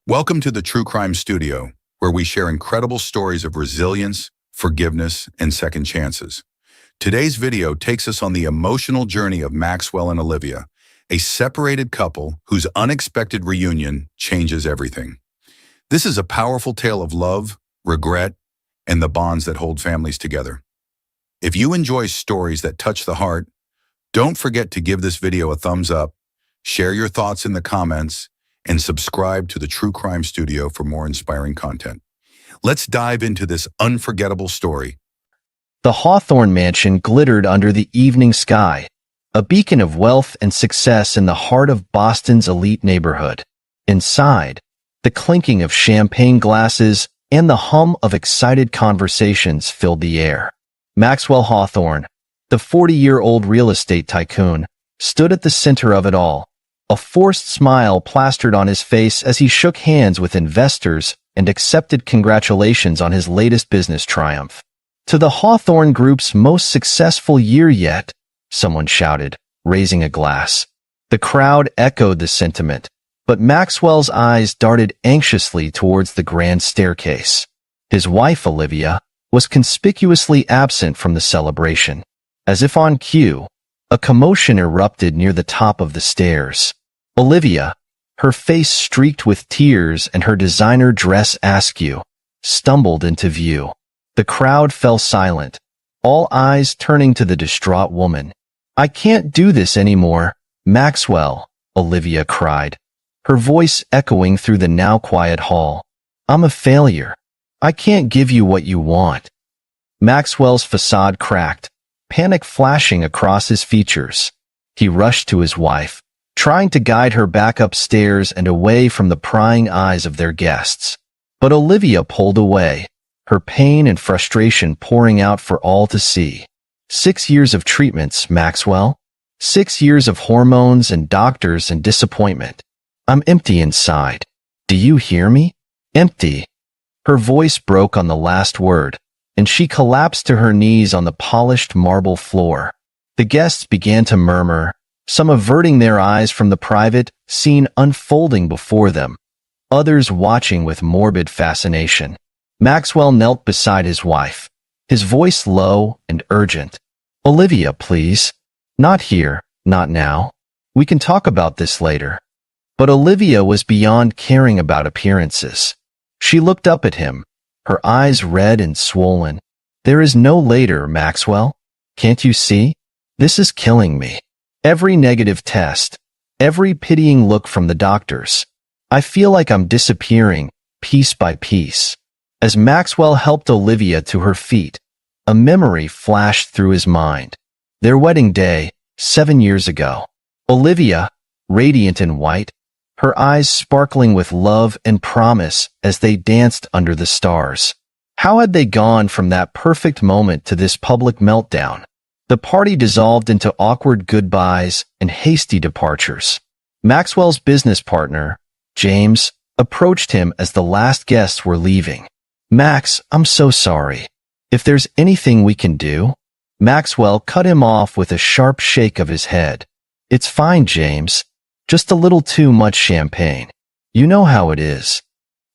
Welcome to the True Crime Studio, where we share incredible stories of resilience, forgiveness, and second chances. Today's video takes us on the emotional journey of Maxwell and Olivia, a separated couple whose unexpected reunion changes everything. This is a powerful tale of love, regret, and the bonds that hold families together. If you enjoy stories that touch the heart, don't forget to give this video a thumbs up, share your thoughts in the comments, and subscribe to the True Crime Studio for more inspiring content. Let's dive into this unforgettable story. The Hawthorne mansion glittered under the evening sky, a beacon of wealth and success in the heart of Boston's elite neighborhood. Inside, the clinking of champagne glasses and the hum of excited conversations filled the air. Maxwell Hawthorne, the 40-year-old real estate tycoon, stood at the center of it all, a forced smile plastered on his face as he shook hands with investors and accepted congratulations on his latest business triumph. "To the Hawthorne Group's most successful year yet," someone shouted, raising a glass. The crowd echoed the sentiment, but Maxwell's eyes darted anxiously towards the grand staircase. His wife, Olivia, was conspicuously absent from the celebration. As if on cue, a commotion erupted near the top of the stairs. Olivia, her face streaked with tears and her designer dress askew, stumbled into view. The crowd fell silent, all eyes turning to the distraught woman. "I can't do this anymore, Maxwell," Olivia cried, her voice echoing through the now quiet hall. "I'm a failure. I can't give you what you want." Maxwell's facade cracked, panic flashing across his features. He rushed to his wife, trying to guide her back upstairs and away from the prying eyes of their guests. But Olivia pulled away, her pain and frustration pouring out for all to see. 6 years of treatments, Maxwell. 6 years of hormones and doctors and disappointment. I'm empty inside. Do you hear me? Empty. Her voice broke on the last word, and she collapsed to her knees on the polished marble floor. The guests began to murmur, some averting their eyes from the private scene unfolding before them, others watching with morbid fascination. Maxwell knelt beside his wife, his voice low and urgent. "Olivia, please. Not here, not now. We can talk about this later." But Olivia was beyond caring about appearances. She looked up at him, her eyes red and swollen. "There is no later, Maxwell. Can't you see? This is killing me. Every negative test, every pitying look from the doctors. I feel like I'm disappearing, piece by piece." As Maxwell helped Olivia to her feet, a memory flashed through his mind. Their wedding day, 7 years ago. Olivia, radiant in white, her eyes sparkling with love and promise as they danced under the stars. How had they gone from that perfect moment to this public meltdown? The party dissolved into awkward goodbyes and hasty departures. Maxwell's business partner, James, approached him as the last guests were leaving. "Max, I'm so sorry. If there's anything we can do?" Maxwell cut him off with a sharp shake of his head. "It's fine, James. Just a little too much champagne. You know how it is."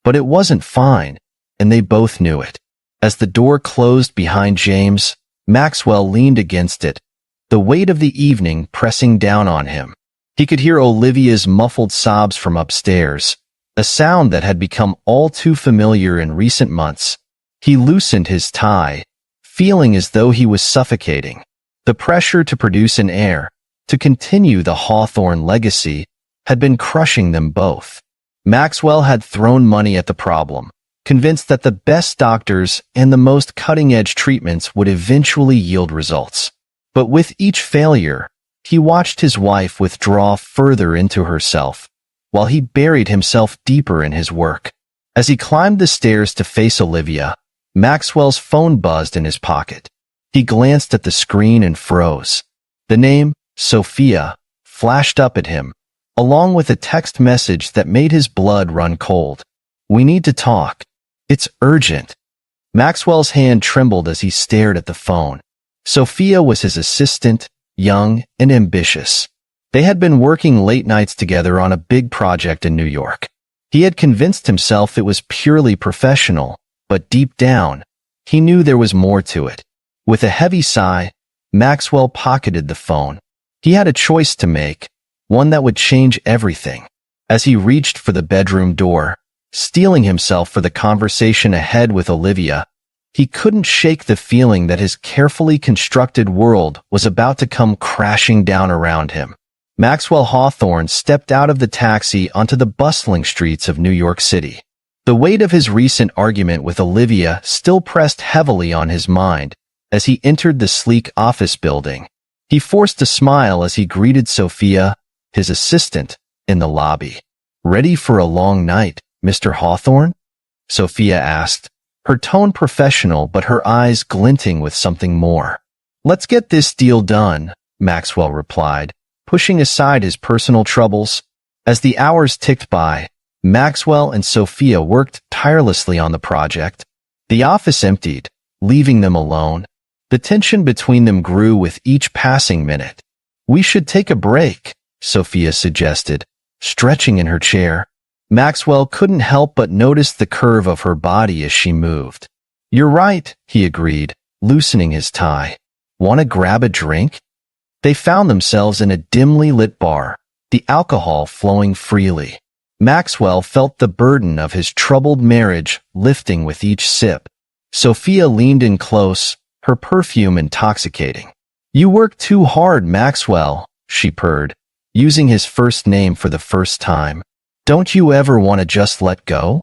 But it wasn't fine, and they both knew it. As the door closed behind James, Maxwell leaned against it, the weight of the evening pressing down on him. He could hear Olivia's muffled sobs from upstairs, a sound that had become all too familiar in recent months. He loosened his tie, feeling as though he was suffocating. The pressure to produce an heir, to continue the Hawthorne legacy, had been crushing them both. Maxwell had thrown money at the problem, convinced that the best doctors and the most cutting-edge treatments would eventually yield results. But with each failure, he watched his wife withdraw further into herself, while he buried himself deeper in his work. As he climbed the stairs to face Olivia, Maxwell's phone buzzed in his pocket. He glanced at the screen and froze. The name, Sophia, flashed up at him, along with a text message that made his blood run cold. "We need to talk. It's urgent." Maxwell's hand trembled as he stared at the phone. Sophia was his assistant, young and ambitious. They had been working late nights together on a big project in New York. He had convinced himself it was purely professional, but deep down, he knew there was more to it. With a heavy sigh, Maxwell pocketed the phone. He had a choice to make, one that would change everything. As he reached for the bedroom door, steeling himself for the conversation ahead with Olivia, he couldn't shake the feeling that his carefully constructed world was about to come crashing down around him. Maxwell Hawthorne stepped out of the taxi onto the bustling streets of New York City. The weight of his recent argument with Olivia still pressed heavily on his mind as he entered the sleek office building. He forced a smile as he greeted Sophia, his assistant, in the lobby. "Ready for a long night, Mr. Hawthorne?" Sophia asked, her tone professional but her eyes glinting with something more. "Let's get this deal done," Maxwell replied, pushing aside his personal troubles. As the hours ticked by, Maxwell and Sophia worked tirelessly on the project. The office emptied, leaving them alone. The tension between them grew with each passing minute. "We should take a break," Sophia suggested, stretching in her chair. Maxwell couldn't help but notice the curve of her body as she moved. "You're right," he agreed, loosening his tie. "Want to grab a drink?" They found themselves in a dimly lit bar, the alcohol flowing freely. Maxwell felt the burden of his troubled marriage lifting with each sip. Sophia leaned in close, her perfume intoxicating. "You work too hard, Maxwell," she purred, using his first name for the first time. "Don't you ever want to just let go?"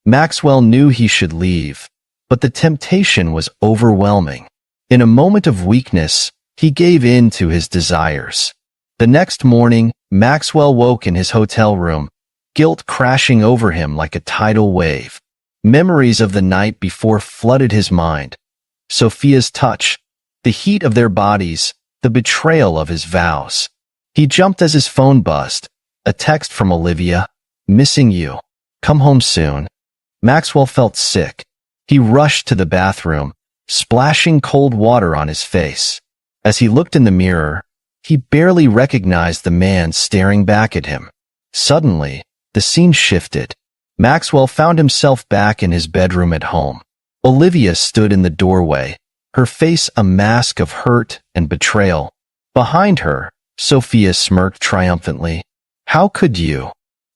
Maxwell knew he should leave, but the temptation was overwhelming. In a moment of weakness, he gave in to his desires. The next morning, Maxwell woke in his hotel room, guilt crashing over him like a tidal wave. Memories of the night before flooded his mind. Sophia's touch, the heat of their bodies, the betrayal of his vows. He jumped as his phone buzzed. A text from Olivia. "Missing you. Come home soon." Maxwell felt sick. He rushed to the bathroom, splashing cold water on his face. As he looked in the mirror, he barely recognized the man staring back at him. Suddenly, the scene shifted. Maxwell found himself back in his bedroom at home. Olivia stood in the doorway, her face a mask of hurt and betrayal. Behind her, Sophia smirked triumphantly. "How could you?"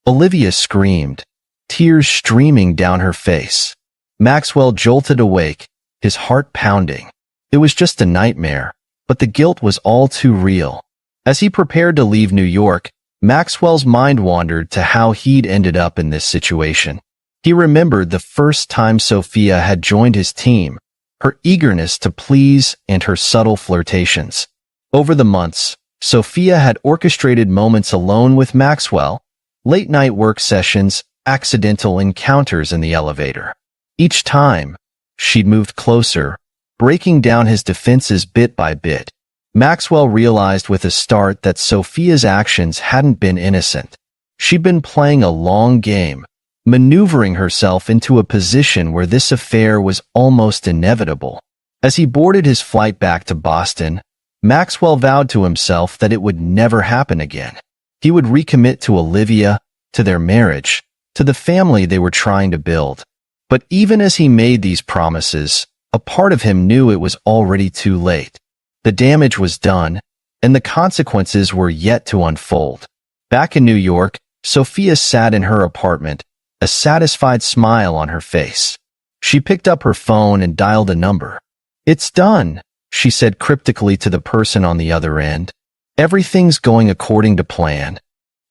Olivia screamed, tears streaming down her face. Maxwell jolted awake, his heart pounding. It was just a nightmare, but the guilt was all too real. As he prepared to leave New York, Maxwell's mind wandered to how he'd ended up in this situation. He remembered the first time Sophia had joined his team, her eagerness to please and her subtle flirtations. Over the months, Sophia had orchestrated moments alone with Maxwell, late-night work sessions, accidental encounters in the elevator. Each time, she'd moved closer, breaking down his defenses bit by bit. Maxwell realized with a start that Sophia's actions hadn't been innocent. She'd been playing a long game, maneuvering herself into a position where this affair was almost inevitable. As he boarded his flight back to Boston, Maxwell vowed to himself that it would never happen again. He would recommit to Olivia, to their marriage, to the family they were trying to build. But even as he made these promises, a part of him knew it was already too late. The damage was done, and the consequences were yet to unfold. Back in New York, Sophia sat in her apartment, a satisfied smile on her face. She picked up her phone and dialed a number. "It's done," she said cryptically to the person on the other end. "Everything's going according to plan."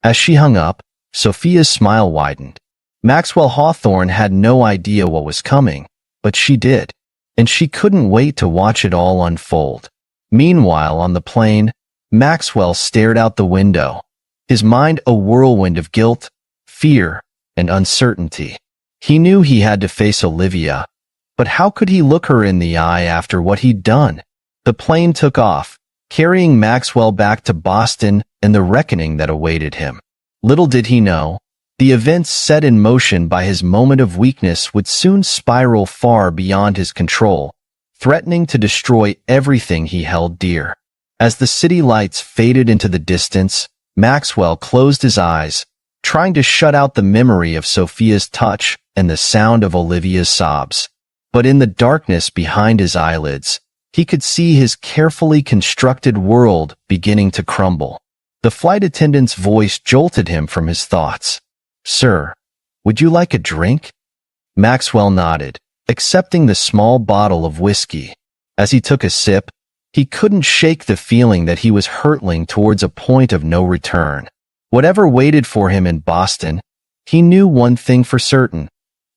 As she hung up, Sophia's smile widened. Maxwell Hawthorne had no idea what was coming, but she did, and she couldn't wait to watch it all unfold. Meanwhile, on the plane, Maxwell stared out the window, his mind a whirlwind of guilt, fear, and uncertainty. He knew he had to face Olivia, but how could he look her in the eye after what he'd done? The plane took off, carrying Maxwell back to Boston and the reckoning that awaited him. Little did he know, the events set in motion by his moment of weakness would soon spiral far beyond his control, threatening to destroy everything he held dear. As the city lights faded into the distance, Maxwell closed his eyes, trying to shut out the memory of Sophia's touch and the sound of Olivia's sobs. But in the darkness behind his eyelids, he could see his carefully constructed world beginning to crumble. The flight attendant's voice jolted him from his thoughts. "Sir, would you like a drink?" Maxwell nodded, accepting the small bottle of whiskey. As he took a sip, he couldn't shake the feeling that he was hurtling towards a point of no return. Whatever waited for him in Boston, he knew one thing for certain: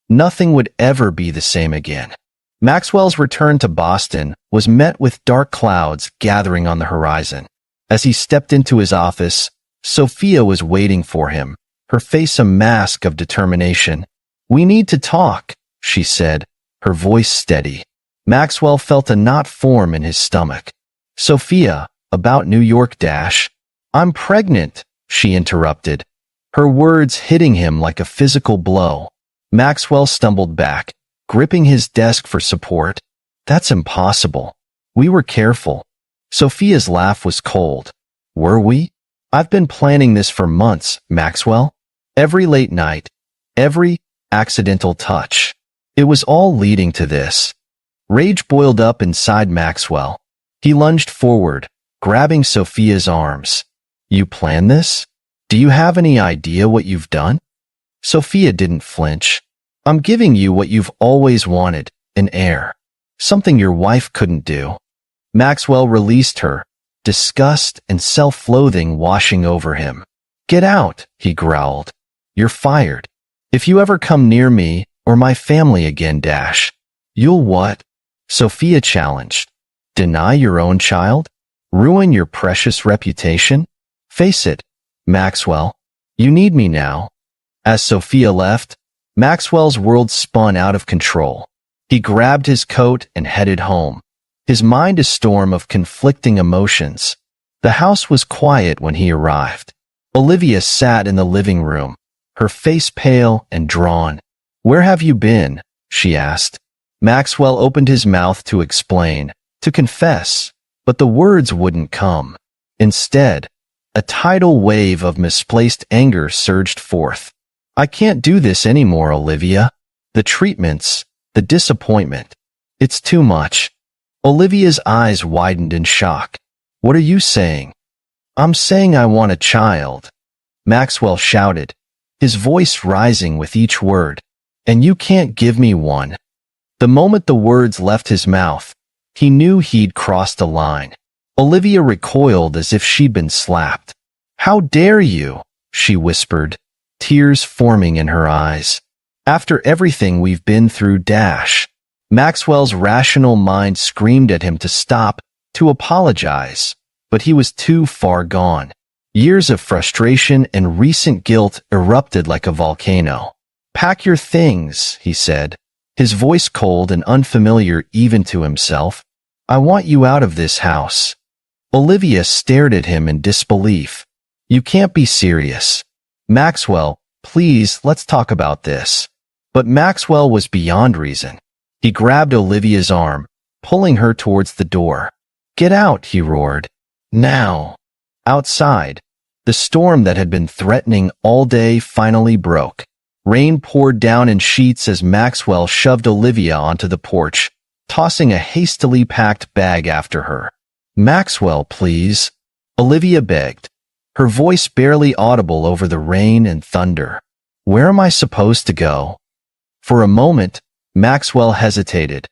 nothing would ever be the same again. Maxwell's return to Boston was met with dark clouds gathering on the horizon. As he stepped into his office, Sophia was waiting for him, her face a mask of determination. "We need to talk," she said, her voice steady. Maxwell felt a knot form in his stomach. "Sophia, about New York dash." "I'm pregnant," she interrupted, her words hitting him like a physical blow. Maxwell stumbled back, gripping his desk for support. "That's impossible. We were careful." Sophia's laugh was cold. "Were we? I've been planning this for months, Maxwell. Every late night, every accidental touch. It was all leading to this." Rage boiled up inside Maxwell. He lunged forward, grabbing Sophia's arms. "You planned this? Do you have any idea what you've done?" Sophia didn't flinch. "I'm giving you what you've always wanted, an heir. Something your wife couldn't do." Maxwell released her, disgust and self-loathing washing over him. "Get out," he growled. "You're fired. If you ever come near me or my family again, dash." "You'll what?" Sophia challenged. "Deny your own child? Ruin your precious reputation? Face it, Maxwell. You need me now." As Sophia left, Maxwell's world spun out of control. He grabbed his coat and headed home, his mind a storm of conflicting emotions. The house was quiet when he arrived. Olivia sat in the living room, her face pale and drawn. "Where have you been?" she asked. Maxwell opened his mouth to explain, to confess, but the words wouldn't come. Instead, a tidal wave of misplaced anger surged forth. "I can't do this anymore, Olivia. The treatments, the disappointment. It's too much." Olivia's eyes widened in shock. "What are you saying?" "I'm saying I want a child," Maxwell shouted, his voice rising with each word. "And you can't give me one." The moment the words left his mouth, he knew he'd crossed a line. Olivia recoiled as if she'd been slapped. "How dare you?" she whispered, tears forming in her eyes. "After everything we've been through, dash." Maxwell's rational mind screamed at him to stop, to apologize, but he was too far gone. Years of frustration and recent guilt erupted like a volcano. "Pack your things," he said, his voice cold and unfamiliar even to himself. "I want you out of this house." Olivia stared at him in disbelief. "You can't be serious." "Maxwell, please, let's talk about this." But Maxwell was beyond reason. He grabbed Olivia's arm, pulling her towards the door. "Get out," he roared. "Now." Outside, the storm that had been threatening all day finally broke. Rain poured down in sheets as Maxwell shoved Olivia onto the porch, tossing a hastily packed bag after her. "Maxwell, please," Olivia begged, her voice barely audible over the rain and thunder. "Where am I supposed to go?" For a moment, Maxwell hesitated,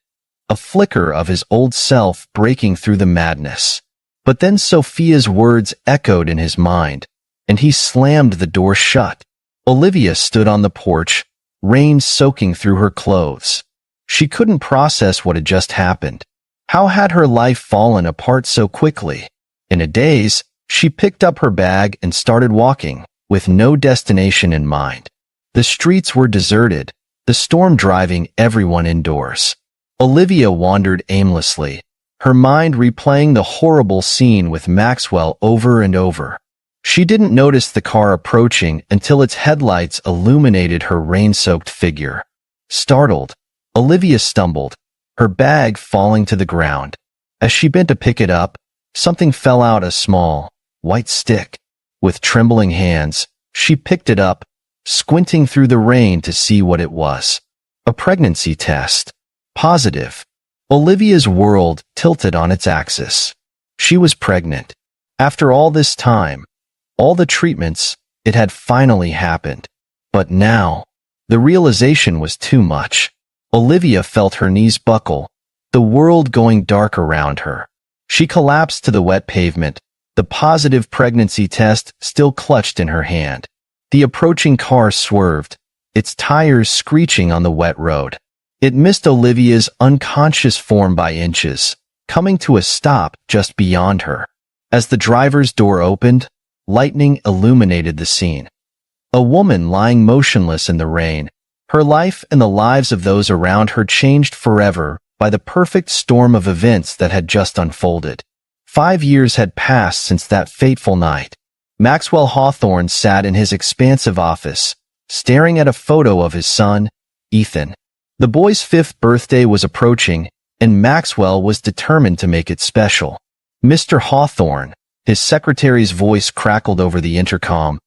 a flicker of his old self breaking through the madness. But then Sophia's words echoed in his mind, and he slammed the door shut. Olivia stood on the porch, rain soaking through her clothes. She couldn't process what had just happened. How had her life fallen apart so quickly? In a daze, she picked up her bag and started walking, with no destination in mind. The streets were deserted, the storm driving everyone indoors. Olivia wandered aimlessly, her mind replaying the horrible scene with Maxwell over and over. She didn't notice the car approaching until its headlights illuminated her rain-soaked figure. Startled, Olivia stumbled, her bag falling to the ground. As she bent to pick it up, something fell out, a small, white stick. With trembling hands, she picked it up, squinting through the rain to see what it was. A pregnancy test. Positive. Olivia's world tilted on its axis. She was pregnant. After all this time, all the treatments, it had finally happened. But now, the realization was too much. Olivia felt her knees buckle, the world going dark around her. She collapsed to the wet pavement, the positive pregnancy test still clutched in her hand. The approaching car swerved, its tires screeching on the wet road. It missed Olivia's unconscious form by inches, coming to a stop just beyond her. As the driver's door opened, lightning illuminated the scene. A woman lying motionless in the rain, her life and the lives of those around her changed forever by the perfect storm of events that had just unfolded. 5 years had passed since that fateful night. Maxwell Hawthorne sat in his expansive office, staring at a photo of his son, Ethan. The boy's 5th birthday was approaching, and Maxwell was determined to make it special. "Mr. Hawthorne," his secretary's voice crackled over the intercom,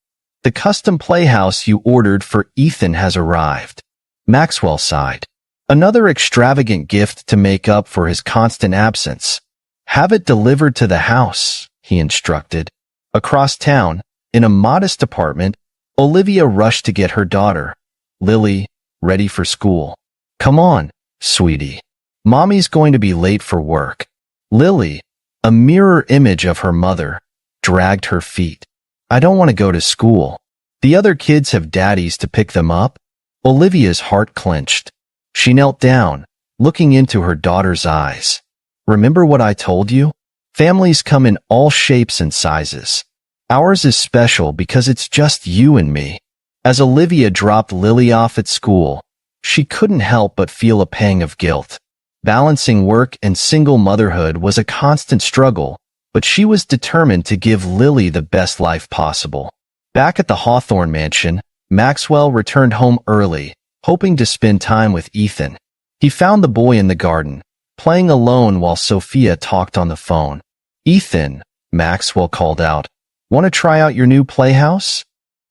"the custom playhouse you ordered for Ethan has arrived." Maxwell sighed. Another extravagant gift to make up for his constant absence. "Have it delivered to the house," he instructed. Across town, in a modest apartment, Olivia rushed to get her daughter, Lily, ready for school. "Come on, sweetie. Mommy's going to be late for work." Lily, a mirror image of her mother, dragged her feet. "I don't want to go to school. The other kids have daddies to pick them up." Olivia's heart clenched. She knelt down, looking into her daughter's eyes. "Remember what I told you? Families come in all shapes and sizes. Ours is special because it's just you and me." As Olivia dropped Lily off at school, she couldn't help but feel a pang of guilt. Balancing work and single motherhood was a constant struggle, but she was determined to give Lily the best life possible. Back at the Hawthorne mansion, Maxwell returned home early, hoping to spend time with Ethan. He found the boy in the garden, playing alone while Sophia talked on the phone. "Ethan," Maxwell called out, "want to try out your new playhouse?"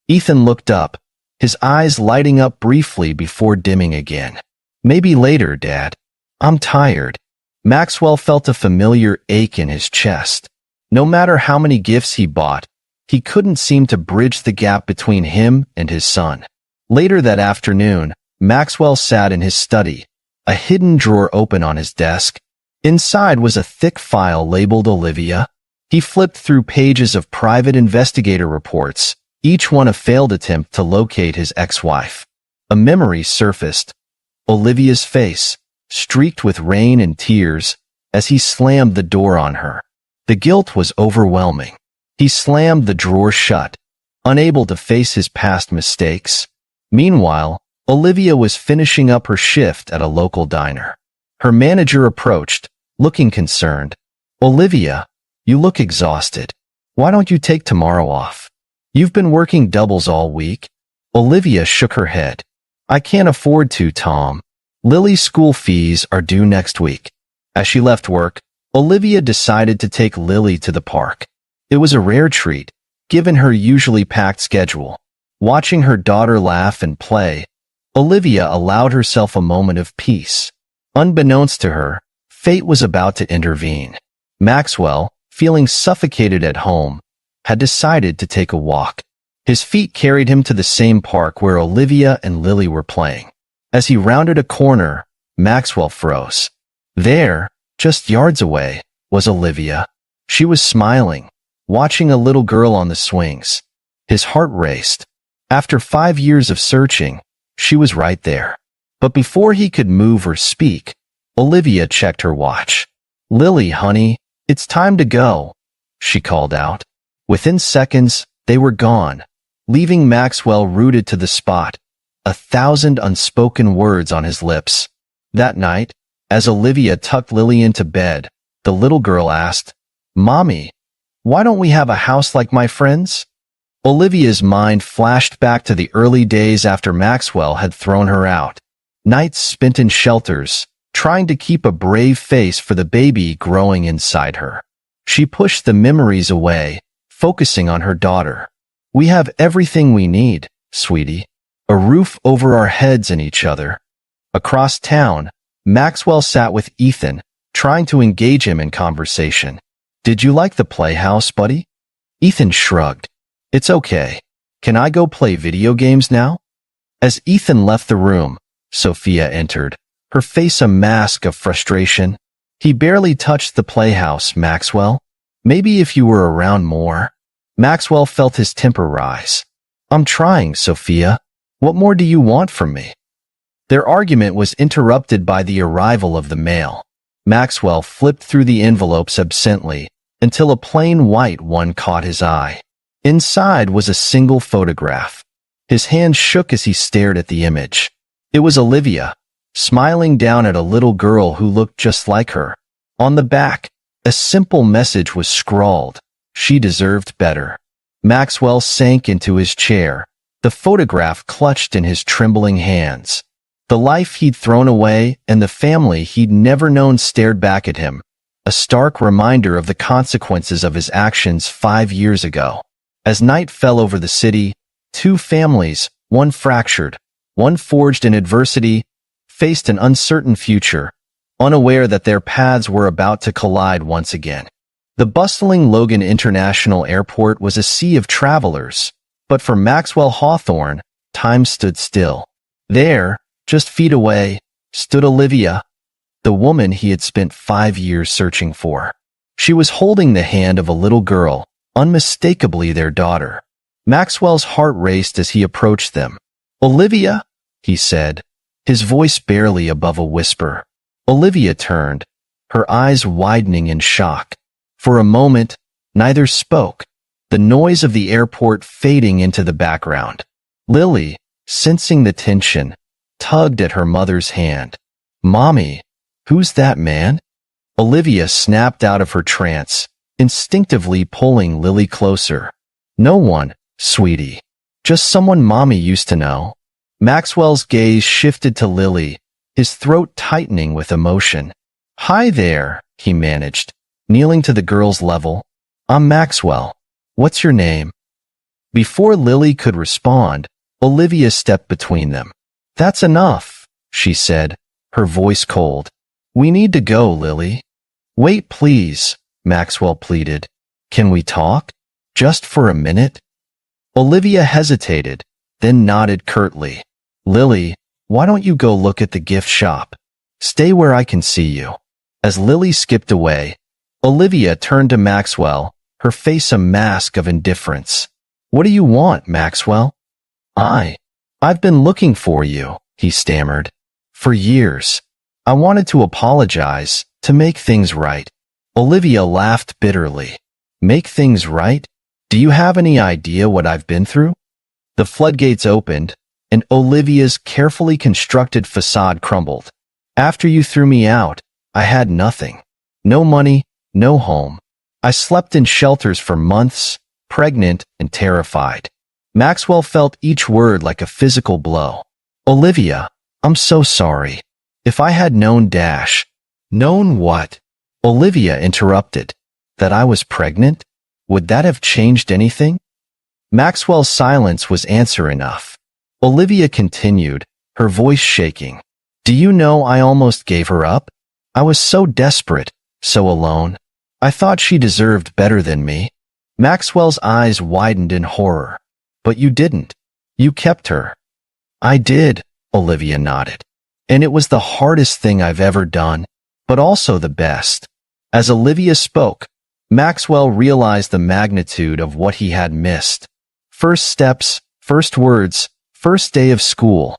Ethan looked up, his eyes lighting up briefly before dimming again. "Maybe later, Dad. I'm tired." Maxwell felt a familiar ache in his chest. No matter how many gifts he bought, he couldn't seem to bridge the gap between him and his son. Later that afternoon, Maxwell sat in his study, a hidden drawer open on his desk. Inside was a thick file labeled Olivia. He flipped through pages of private investigator reports, each one a failed attempt to locate his ex-wife. A memory surfaced. Olivia's face, streaked with rain and tears, as he slammed the door on her. The guilt was overwhelming. He slammed the drawer shut, unable to face his past mistakes. Meanwhile, Olivia was finishing up her shift at a local diner. Her manager approached, looking concerned. "Olivia, you look exhausted. Why don't you take tomorrow off? You've been working doubles all week." Olivia shook her head. "I can't afford to, Tom. Lily's school fees are due next week." As she left work, Olivia decided to take Lily to the park. It was a rare treat, given her usually packed schedule. Watching her daughter laugh and play, Olivia allowed herself a moment of peace. Unbeknownst to her, fate was about to intervene. Maxwell, feeling suffocated at home, had decided to take a walk. His feet carried him to the same park where Olivia and Lily were playing. As he rounded a corner, Maxwell froze. There, just yards away, was Olivia. She was smiling, watching a little girl on the swings. His heart raced. After 5 years of searching, she was right there. But before he could move or speak, Olivia checked her watch. "Lily, honey, it's time to go," she called out. Within seconds, they were gone, leaving Maxwell rooted to the spot, 1,000 unspoken words on his lips. That night, as Olivia tucked Lily into bed, the little girl asked, "Mommy, why don't we have a house like my friends?" Olivia's mind flashed back to the early days after Maxwell had thrown her out. Nights spent in shelters, trying to keep a brave face for the baby growing inside her. She pushed the memories away, focusing on her daughter. "We have everything we need, sweetie. a roof over our heads and each other. Across town, Maxwell sat with Ethan, trying to engage him in conversation. "Did you like the playhouse, buddy?" Ethan shrugged. "It's okay. Can I go play video games now?" As Ethan left the room, Sophia entered, her face a mask of frustration. "He barely touched the playhouse, Maxwell. Maybe if you were around more." Maxwell felt his temper rise. "I'm trying, Sophia. What more do you want from me?" Their argument was interrupted by the arrival of the mail. Maxwell flipped through the envelopes absently until a plain white one caught his eye. Inside was a single photograph. His hand shook as he stared at the image. It was Olivia, smiling down at a little girl who looked just like her. On the back, a simple message was scrawled. She deserved better. Maxwell sank into his chair, the photograph clutched in his trembling hands. The life he'd thrown away and the family he'd never known stared back at him, a stark reminder of the consequences of his actions 5 years ago. As night fell over the city, two families, one fractured, one forged in adversity, faced an uncertain future, unaware that their paths were about to collide once again. The bustling Logan International Airport was a sea of travelers, but for Maxwell Hawthorne, time stood still. There, just feet away, stood Olivia, the woman he had spent 5 years searching for. She was holding the hand of a little girl, unmistakably their daughter. Maxwell's heart raced as he approached them. "Olivia," he said, his voice barely above a whisper. Olivia turned, her eyes widening in shock. For a moment, neither spoke, the noise of the airport fading into the background. Lily, sensing the tension, tugged at her mother's hand. "Mommy, who's that man?" Olivia snapped out of her trance, instinctively pulling Lily closer. "No one, sweetie. Just someone Mommy used to know." Maxwell's gaze shifted to Lily, his throat tightening with emotion. "Hi there," he managed, kneeling to the girl's level. "I'm Maxwell. What's your name?" Before Lily could respond, Olivia stepped between them. "That's enough," she said, her voice cold. "We need to go, Lily." "Wait, please," Maxwell pleaded. "Can we talk? Just for a minute?" Olivia hesitated, then nodded curtly. "Lily, why don't you go look at the gift shop? Stay where I can see you." As Lily skipped away, Olivia turned to Maxwell, her face a mask of indifference. "What do you want, Maxwell?" I've been looking for you," he stammered. "For years. I wanted to apologize, to make things right." Olivia laughed bitterly. "Make things right? Do you have any idea what I've been through?" The floodgates opened, and Olivia's carefully constructed facade crumbled. "After you threw me out, I had nothing. No money, no home. I slept in shelters for months, pregnant and terrified." Maxwell felt each word like a physical blow. "Olivia, I'm so sorry. If I had known Known what?" Olivia interrupted. "That I was pregnant? Would that have changed anything?" Maxwell's silence was answer enough. Olivia continued, her voice shaking. "Do you know I almost gave her up? I was so desperate, so alone. I thought she deserved better than me." Maxwell's eyes widened in horror. "But you didn't. You kept her." "I did," Olivia nodded. "And it was the hardest thing I've ever done, but also the best." As Olivia spoke, Maxwell realized the magnitude of what he had missed. First steps, first words, first day of school.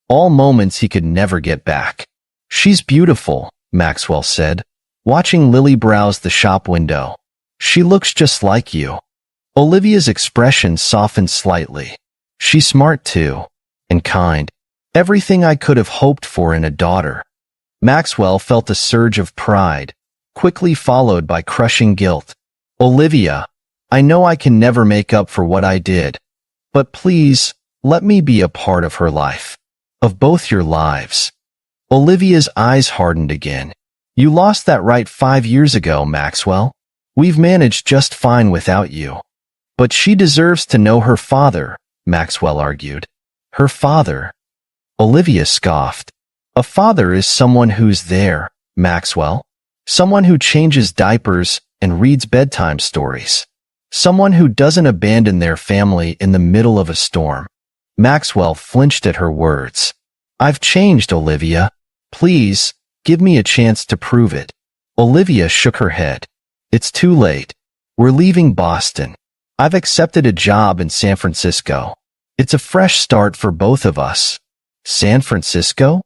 All moments he could never get back. "She's beautiful," Maxwell said, watching Lily browse the shop window. "She looks just like you." Olivia's expression softened slightly. "She's smart too, and kind. Everything I could have hoped for in a daughter." Maxwell felt a surge of pride, quickly followed by crushing guilt. "Olivia, I know I can never make up for what I did, but please, let me be a part of her life. Of both your lives." Olivia's eyes hardened again. "You lost that right 5 years ago, Maxwell. We've managed just fine without you." "But she deserves to know her father," Maxwell argued. Her father. Olivia scoffed. A father is someone who's there, Maxwell. Someone who changes diapers and reads bedtime stories. Someone who doesn't abandon their family in the middle of a storm. Maxwell flinched at her words. I've changed, Olivia. Please, give me a chance to prove it. Olivia shook her head. It's too late. We're leaving Boston. I've accepted a job in San Francisco. It's a fresh start for both of us. San Francisco?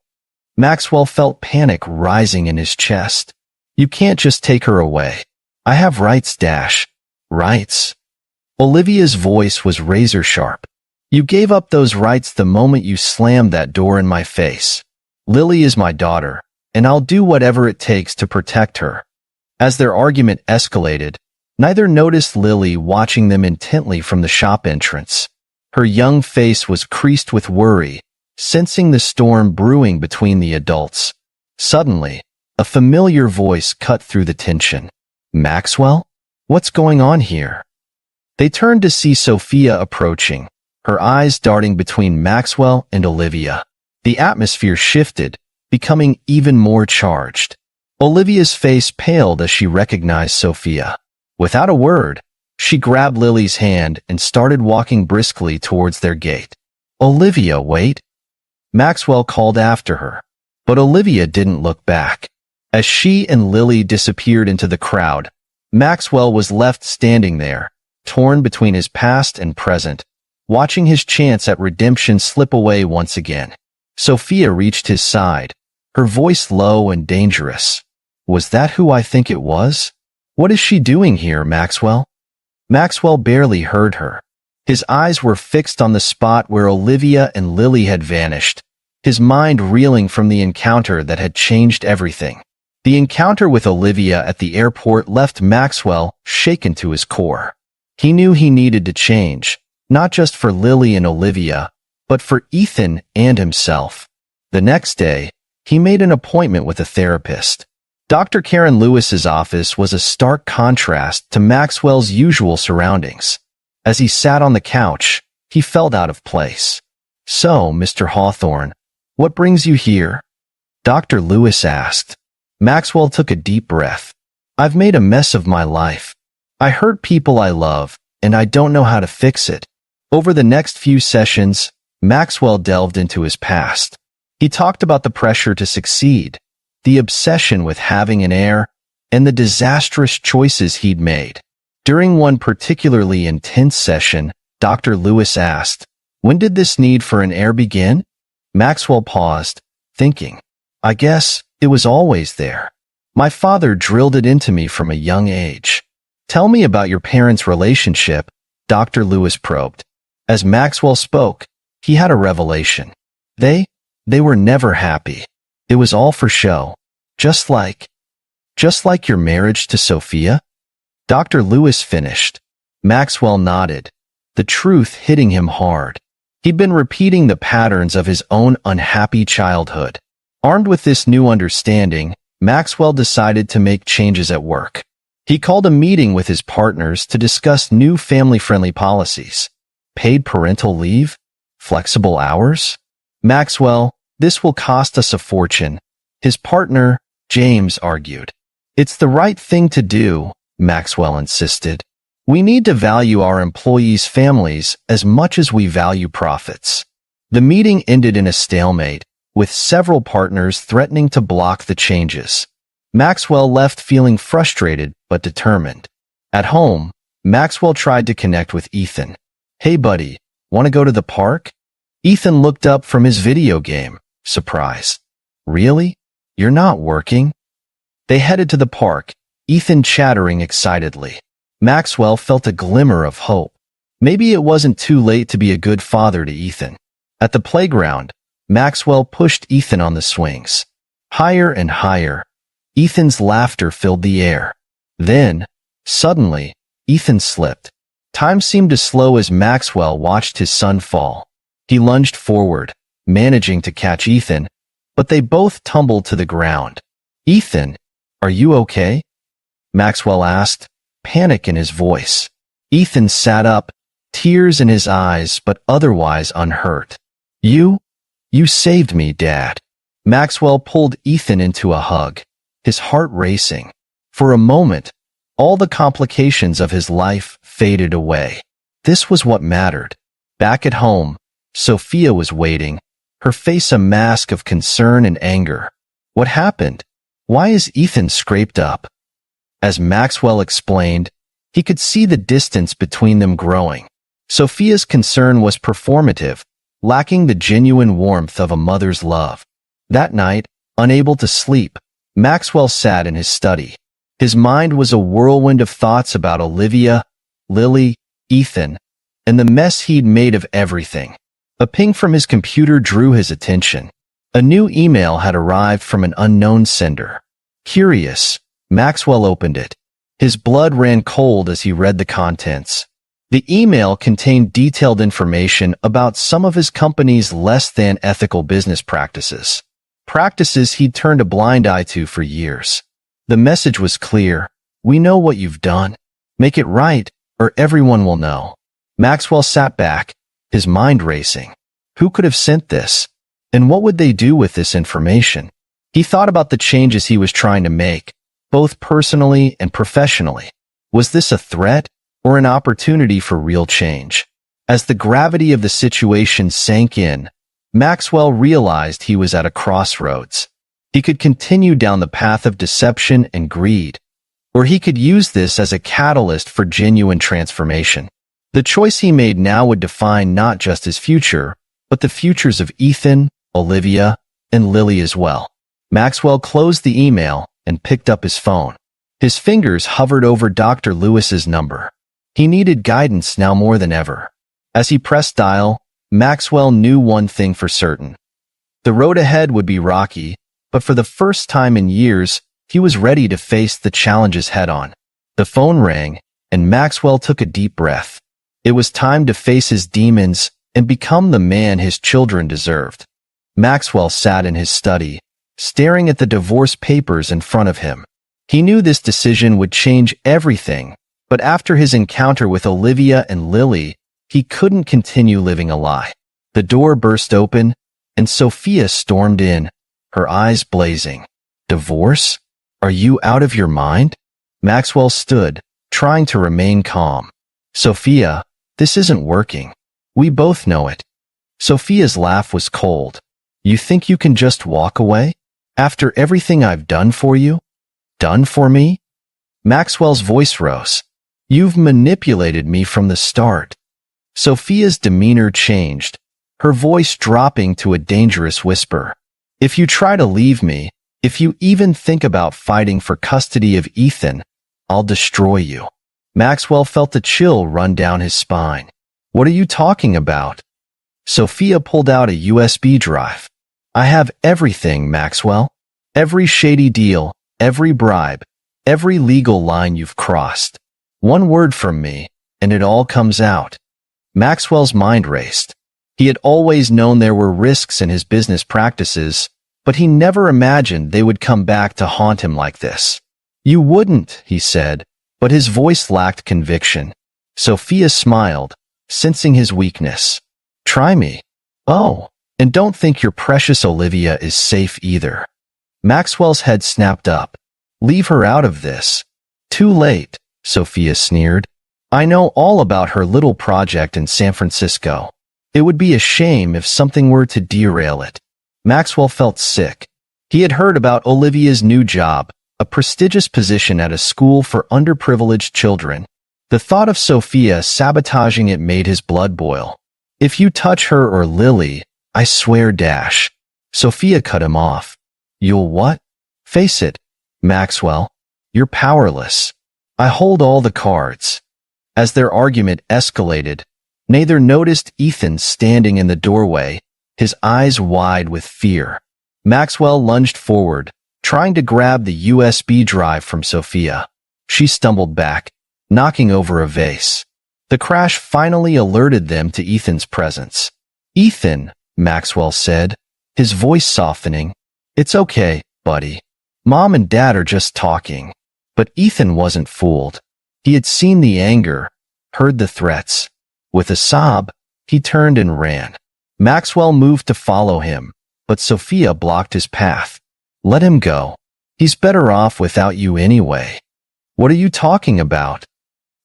Maxwell felt panic rising in his chest. You can't just take her away. I have rights, Dash. Rights? Olivia's voice was razor sharp. You gave up those rights the moment you slammed that door in my face. Lily is my daughter, and I'll do whatever it takes to protect her. As their argument escalated, neither noticed Lily watching them intently from the shop entrance. Her young face was creased with worry, sensing the storm brewing between the adults. Suddenly, a familiar voice cut through the tension. Maxwell? What's going on here? They turned to see Sophia approaching, her eyes darting between Maxwell and Olivia. The atmosphere shifted, becoming even more charged. Olivia's face paled as she recognized Sophia. Without a word, she grabbed Lily's hand and started walking briskly towards their gate. Olivia, wait! Maxwell called after her, but Olivia didn't look back. As she and Lily disappeared into the crowd, Maxwell was left standing there, torn between his past and present, watching his chance at redemption slip away once again. Sophia reached his side, her voice low and dangerous. Was that who I think it was? What is she doing here, Maxwell? Maxwell barely heard her. His eyes were fixed on the spot where Olivia and Lily had vanished, his mind reeling from the encounter that had changed everything. The encounter with Olivia at the airport left Maxwell shaken to his core. He knew he needed to change, not just for Lily and Olivia, but for Ethan and himself. The next day, he made an appointment with a therapist. Dr. Karen Lewis's office was a stark contrast to Maxwell's usual surroundings. As he sat on the couch, he felt out of place. So, Mr. Hawthorne, what brings you here? Dr. Lewis asked. Maxwell took a deep breath. I've made a mess of my life. I hurt people I love, and I don't know how to fix it. Over the next few sessions, Maxwell delved into his past. He talked about the pressure to succeed, the obsession with having an heir, and the disastrous choices he'd made. During one particularly intense session, Dr. Lewis asked, "When did this need for an heir begin?" Maxwell paused, thinking, "I guess it was always there. My father drilled it into me from a young age." "Tell me about your parents' relationship," Dr. Lewis probed. As Maxwell spoke, he had a revelation. They were never happy. It was all for show. Just like your marriage to Sophia? Dr. Lewis finished. Maxwell nodded, the truth hitting him hard. He'd been repeating the patterns of his own unhappy childhood. Armed with this new understanding, Maxwell decided to make changes at work. He called a meeting with his partners to discuss new family-friendly policies. Paid parental leave? Flexible hours? Maxwell, this will cost us a fortune, his partner, James, argued. It's the right thing to do, Maxwell insisted. We need to value our employees' families as much as we value profits. The meeting ended in a stalemate, with several partners threatening to block the changes. Maxwell left feeling frustrated but determined. At home, Maxwell tried to connect with Ethan. "Hey buddy, want to go to the park?" Ethan looked up from his video game, surprised. "Really? You're not working?" They headed to the park, Ethan chattering excitedly. Maxwell felt a glimmer of hope. Maybe it wasn't too late to be a good father to Ethan. At the playground, Maxwell pushed Ethan on the swings. Higher and higher. Ethan's laughter filled the air. Then, suddenly, Ethan slipped. Time seemed to slow as Maxwell watched his son fall. He lunged forward, managing to catch Ethan, but they both tumbled to the ground. "Ethan, are you okay?" Maxwell asked, panic in his voice. Ethan sat up, tears in his eyes but otherwise unhurt. You? You saved me, Dad. Maxwell pulled Ethan into a hug, his heart racing. For a moment, all the complications of his life faded away. This was what mattered. Back at home, Sophia was waiting, her face a mask of concern and anger. What happened? Why is Ethan scraped up? As Maxwell explained, he could see the distance between them growing. Sophia's concern was performative, lacking the genuine warmth of a mother's love. That night, unable to sleep, Maxwell sat in his study. His mind was a whirlwind of thoughts about Olivia, Lily, Ethan, and the mess he'd made of everything. A ping from his computer drew his attention. A new email had arrived from an unknown sender. Curious, Maxwell opened it. His blood ran cold as he read the contents. The email contained detailed information about some of his company's less-than-ethical business practices. Practices he'd turned a blind eye to for years. The message was clear. We know what you've done. Make it right, or everyone will know. Maxwell sat back, his mind racing. Who could have sent this? And what would they do with this information? He thought about the changes he was trying to make, both personally and professionally. Was this a threat or an opportunity for real change? As the gravity of the situation sank in, Maxwell realized he was at a crossroads. He could continue down the path of deception and greed, or he could use this as a catalyst for genuine transformation. The choice he made now would define not just his future, but the futures of Ethan, Olivia, and Lily as well. Maxwell closed the email and picked up his phone. His fingers hovered over Dr. Lewis's number. He needed guidance now more than ever. As he pressed dial, Maxwell knew one thing for certain. The road ahead would be rocky, but for the first time in years, he was ready to face the challenges head-on. The phone rang, and Maxwell took a deep breath. It was time to face his demons and become the man his children deserved. Maxwell sat in his study, staring at the divorce papers in front of him. He knew this decision would change everything, but after his encounter with Olivia and Lily, he couldn't continue living a lie. The door burst open, and Sophia stormed in, her eyes blazing. Divorce? Are you out of your mind? Maxwell stood, trying to remain calm. Sophia, this isn't working. We both know it. Sophia's laugh was cold. You think you can just walk away? After everything I've done for you? Done for me? Maxwell's voice rose. You've manipulated me from the start. Sophia's demeanor changed, her voice dropping to a dangerous whisper. If you try to leave me, if you even think about fighting for custody of Ethan, I'll destroy you. Maxwell felt a chill run down his spine. What are you talking about? Sophia pulled out a USB drive. I have everything, Maxwell. Every shady deal, every bribe, every legal line you've crossed. One word from me, and it all comes out. Maxwell's mind raced. He had always known there were risks in his business practices, but he never imagined they would come back to haunt him like this. You wouldn't, he said, but his voice lacked conviction. Sophia smiled, sensing his weakness. Try me. Oh, and don't think your precious Olivia is safe either. Maxwell's head snapped up. Leave her out of this. Too late, Sophia sneered. I know all about her little project in San Francisco. It would be a shame if something were to derail it. Maxwell felt sick. He had heard about Olivia's new job, a prestigious position at a school for underprivileged children. The thought of Sophia sabotaging it made his blood boil. If you touch her or Lily, I swear dash. Sophia cut him off. You'll what? Face it, Maxwell. You're powerless. I hold all the cards. As their argument escalated, neither noticed Ethan standing in the doorway, his eyes wide with fear. Maxwell lunged forward, trying to grab the USB drive from Sophia. She stumbled back, knocking over a vase. The crash finally alerted them to Ethan's presence. Ethan, Maxwell said, his voice softening. It's okay, buddy. Mom and Dad are just talking. But Ethan wasn't fooled. He had seen the anger, heard the threats. With a sob, he turned and ran. Maxwell moved to follow him, but Sophia blocked his path. Let him go. He's better off without you anyway. What are you talking about?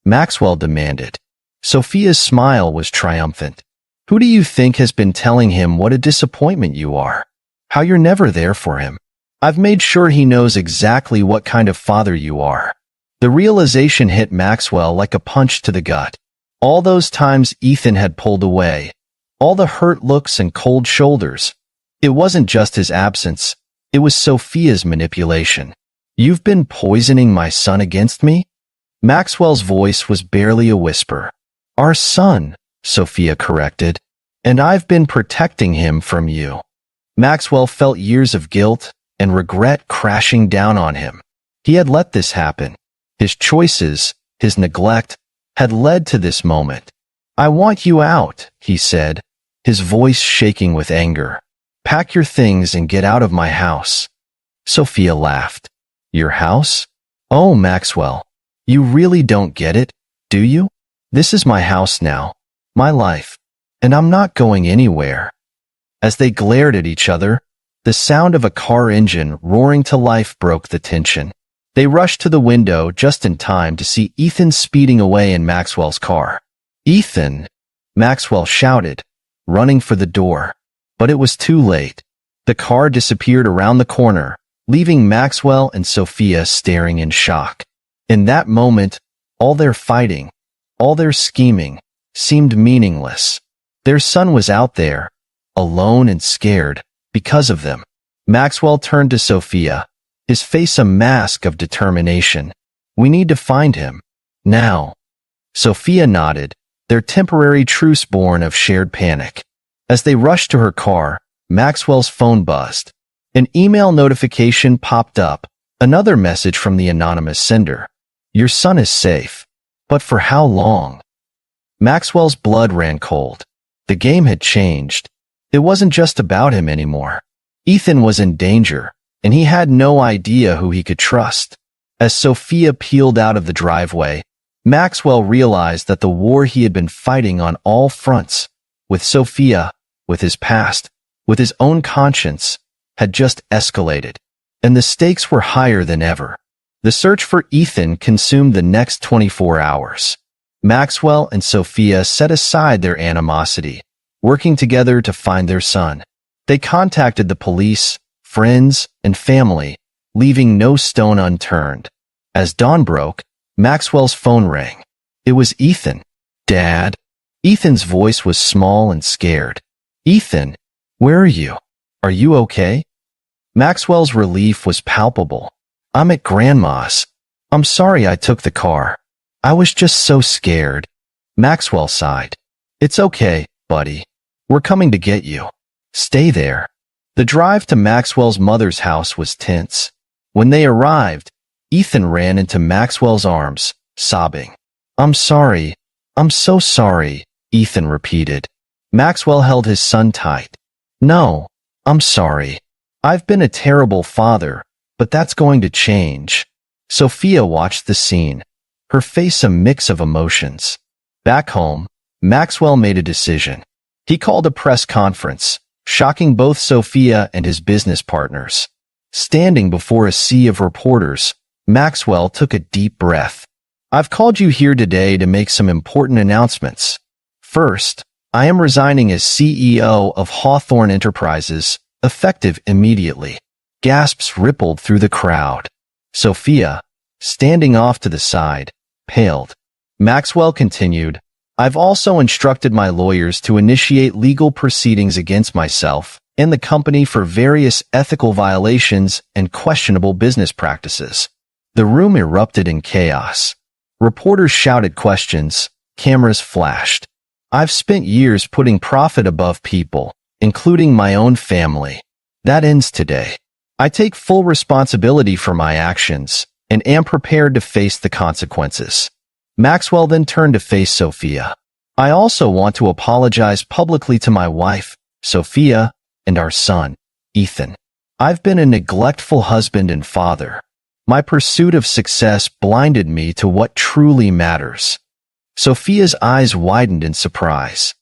Maxwell demanded. Sophia's smile was triumphant. Who do you think has been telling him what a disappointment you are? How you're never there for him? I've made sure he knows exactly what kind of father you are. The realization hit Maxwell like a punch to the gut. All those times Ethan had pulled away, all the hurt looks and cold shoulders. It wasn't just his absence, it was Sophia's manipulation. You've been poisoning my son against me? Maxwell's voice was barely a whisper. Our son, Sophia corrected, and I've been protecting him from you. Maxwell felt years of guilt and regret crashing down on him. He had let this happen. His choices, his neglect, had led to this moment. I want you out, he said, his voice shaking with anger. Pack your things and get out of my house. Sophia laughed. Your house? Oh, Maxwell, you really don't get it, do you? This is my house now, my life, and I'm not going anywhere. As they glared at each other, the sound of a car engine roaring to life broke the tension. They rushed to the window just in time to see Ethan speeding away in Maxwell's car. Ethan! Maxwell shouted, running for the door. But it was too late. The car disappeared around the corner, leaving Maxwell and Sophia staring in shock. In that moment, all their fighting, all their scheming, seemed meaningless. Their son was out there, alone and scared, because of them. Maxwell turned to Sophia, his face a mask of determination. We need to find him. Now. Sophia nodded, their temporary truce born of shared panic. As they rushed to her car, Maxwell's phone buzzed. An email notification popped up, another message from the anonymous sender. Your son is safe. But for how long? Maxwell's blood ran cold. The game had changed. It wasn't just about him anymore. Ethan was in danger, and he had no idea who he could trust. As Sophia peeled out of the driveway, Maxwell realized that the war he had been fighting on all fronts, with Sophia, with his past, with his own conscience, had just escalated, and the stakes were higher than ever. The search for Ethan consumed the next 24 hours. Maxwell and Sophia set aside their animosity, working together to find their son. They contacted the police, friends, and family, leaving no stone unturned. As dawn broke, Maxwell's phone rang. It was Ethan. Dad? Ethan's voice was small and scared. Ethan, where are you? Are you okay? Maxwell's relief was palpable. I'm at Grandma's. I'm sorry I took the car. I was just so scared. Maxwell sighed. It's okay, buddy. We're coming to get you. Stay there. The drive to Maxwell's mother's house was tense. When they arrived, Ethan ran into Maxwell's arms, sobbing. I'm sorry. I'm so sorry, Ethan repeated. Maxwell held his son tight. No, I'm sorry. I've been a terrible father, but that's going to change. Sophia watched the scene, her face a mix of emotions. Back home, Maxwell made a decision. He called a press conference, shocking both Sophia and his business partners. Standing before a sea of reporters, Maxwell took a deep breath. I've called you here today to make some important announcements. First, I am resigning as CEO of Hawthorne Enterprises, effective immediately. Gasps rippled through the crowd. Sophia, standing off to the side, paled. Maxwell continued, I've also instructed my lawyers to initiate legal proceedings against myself and the company for various ethical violations and questionable business practices. The room erupted in chaos. Reporters shouted questions, cameras flashed. I've spent years putting profit above people, including my own family. That ends today. I take full responsibility for my actions and am prepared to face the consequences. Maxwell then turned to face Sophia. I also want to apologize publicly to my wife, Sophia, and our son, Ethan. I've been a neglectful husband and father. My pursuit of success blinded me to what truly matters. Sophia's eyes widened in surprise.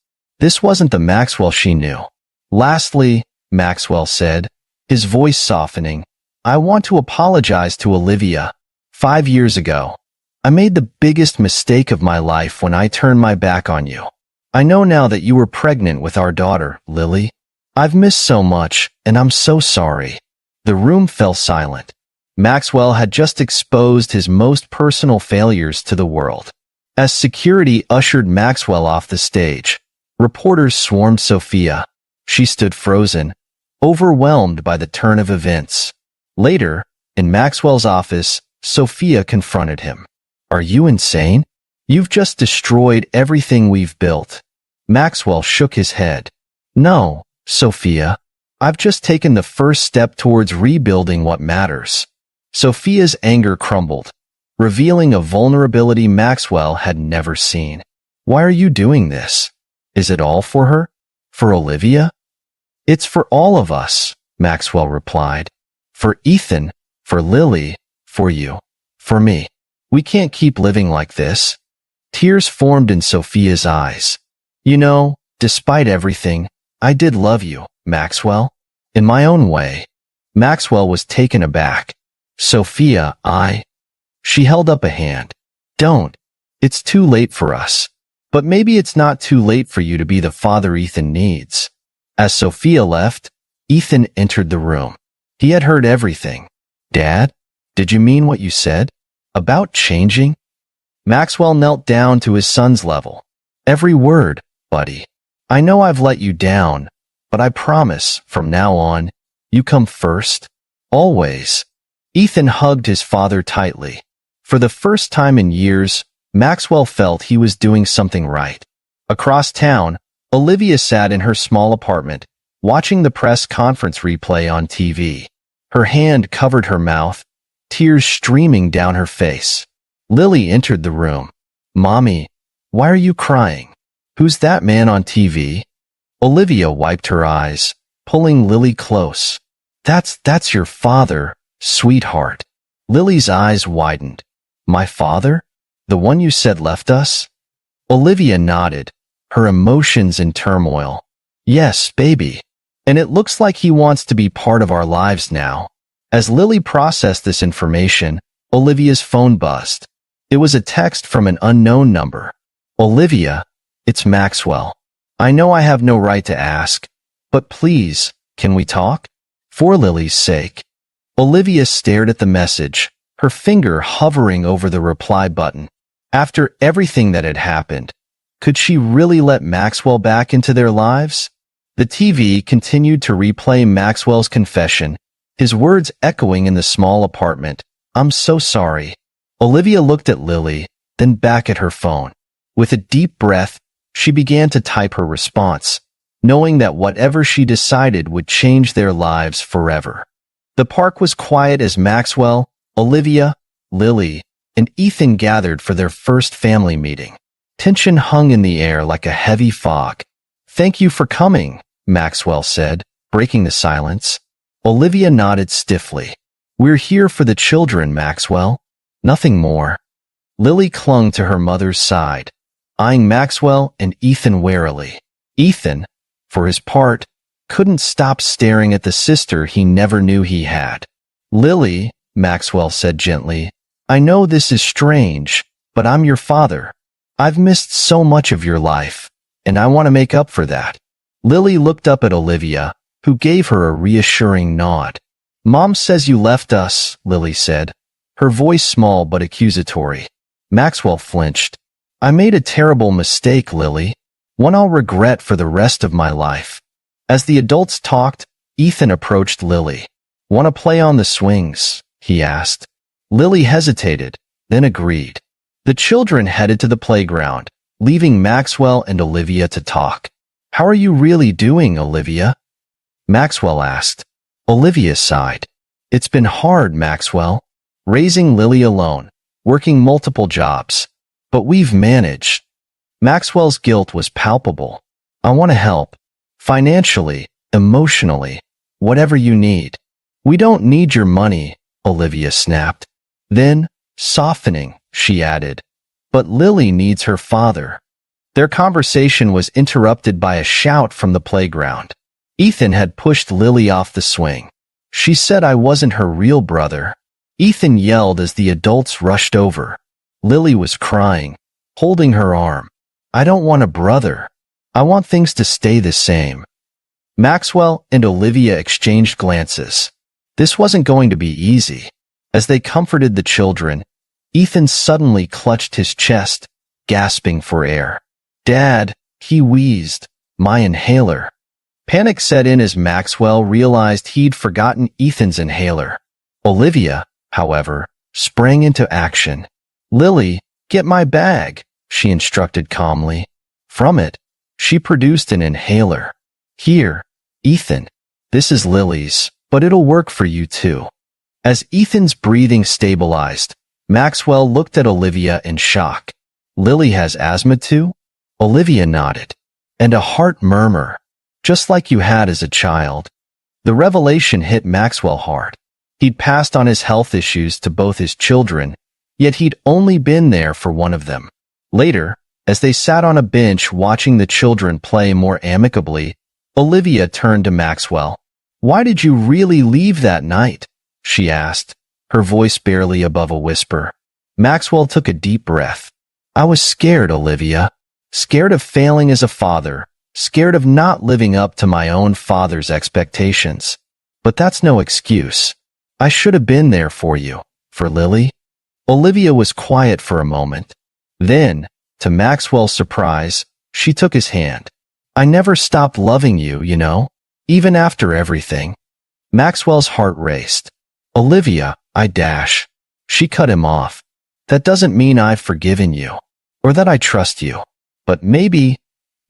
This wasn't the Maxwell she knew. Lastly, Maxwell said, his voice softening, I want to apologize to Olivia. 5 years ago, I made the biggest mistake of my life when I turned my back on you. I know now that you were pregnant with our daughter, Lily. I've missed so much, and I'm so sorry. The room fell silent. Maxwell had just exposed his most personal failures to the world. As security ushered Maxwell off the stage, reporters swarmed Sophia. She stood frozen, overwhelmed by the turn of events. Later, in Maxwell's office, Sophia confronted him. Are you insane? You've just destroyed everything we've built. Maxwell shook his head. No, Sophia. I've just taken the first step towards rebuilding what matters. Sophia's anger crumbled, revealing a vulnerability Maxwell had never seen. Why are you doing this? Is it all for her? For Olivia? It's for all of us, Maxwell replied. For Ethan, for Lily, for you, for me. We can't keep living like this. Tears formed in Sophia's eyes. You know, despite everything, I did love you, Maxwell. In my own way. Maxwell was taken aback. Sophia, She held up a hand. Don't. It's too late for us. But maybe it's not too late for you to be the father Ethan needs. As Sophia left, Ethan entered the room. He had heard everything. Dad, did you mean what you said? About changing? Maxwell knelt down to his son's level. Every word, buddy. I know I've let you down, but I promise, from now on, you come first. Always. Ethan hugged his father tightly. For the first time in years, Maxwell felt he was doing something right. Across town, Olivia sat in her small apartment, watching the press conference replay on TV. Her hand covered her mouth, tears streaming down her face. Lily entered the room. Mommy, why are you crying? Who's that man on TV? Olivia wiped her eyes, pulling Lily close. That's your father, sweetheart. Lily's eyes widened. My father? The one you said left us? Olivia nodded, her emotions in turmoil. Yes, baby. And it looks like he wants to be part of our lives now. As Lily processed this information, Olivia's phone buzzed. It was a text from an unknown number. Olivia, it's Maxwell. I know I have no right to ask, but please, can we talk? For Lily's sake. Olivia stared at the message, her finger hovering over the reply button. After everything that had happened, could she really let Maxwell back into their lives? The TV continued to replay Maxwell's confession, his words echoing in the small apartment. I'm so sorry. Olivia looked at Lily, then back at her phone. With a deep breath, she began to type her response, knowing that whatever she decided would change their lives forever. The park was quiet as Maxwell, Olivia, Lily, and Ethan gathered for their first family meeting. Tension hung in the air like a heavy fog. Thank you for coming, Maxwell said, breaking the silence. Olivia nodded stiffly. We're here for the children, Maxwell. Nothing more. Lily clung to her mother's side, eyeing Maxwell and Ethan warily. Ethan, for his part, couldn't stop staring at the sister he never knew he had. Lily, Maxwell said gently, I know this is strange, but I'm your father. I've missed so much of your life, and I want to make up for that. Lily looked up at Olivia, who gave her a reassuring nod. Mom says you left us, Lily said, her voice small but accusatory. Maxwell flinched. I made a terrible mistake, Lily, one I'll regret for the rest of my life. As the adults talked, Ethan approached Lily. Want to play on the swings? He asked. Lily hesitated, then agreed. The children headed to the playground, leaving Maxwell and Olivia to talk. How are you really doing, Olivia? Maxwell asked. Olivia sighed. It's been hard, Maxwell. Raising Lily alone, working multiple jobs. But we've managed. Maxwell's guilt was palpable. I want to help. Financially, emotionally, whatever you need. We don't need your money, Olivia snapped. Then, softening, she added, but Lily needs her father. Their conversation was interrupted by a shout from the playground. Ethan had pushed Lily off the swing. She said I wasn't her real brother. Ethan yelled as the adults rushed over. Lily was crying, holding her arm. I don't want a brother. I want things to stay the same. Maxwell and Olivia exchanged glances. This wasn't going to be easy. As they comforted the children, Ethan suddenly clutched his chest, gasping for air. Dad, he wheezed, my inhaler. Panic set in as Maxwell realized he'd forgotten Ethan's inhaler. Olivia, however, sprang into action. Lily, get my bag, she instructed calmly. From it, she produced an inhaler. Here, Ethan, this is Lily's, but it'll work for you too. As Ethan's breathing stabilized, Maxwell looked at Olivia in shock. Lily has asthma too? Olivia nodded. And a heart murmur, just like you had as a child. The revelation hit Maxwell hard. He'd passed on his health issues to both his children, yet he'd only been there for one of them. Later, as they sat on a bench watching the children play more amicably, Olivia turned to Maxwell. Why did you really leave that night? She asked, her voice barely above a whisper. Maxwell took a deep breath. I was scared, Olivia. Scared of failing as a father, scared of not living up to my own father's expectations. But that's no excuse. I should have been there for you, for Lily. Olivia was quiet for a moment. Then, to Maxwell's surprise, she took his hand. I never stopped loving you, you know, even after everything. Maxwell's heart raced. Olivia, She cut him off. That doesn't mean I've forgiven you, or that I trust you. But maybe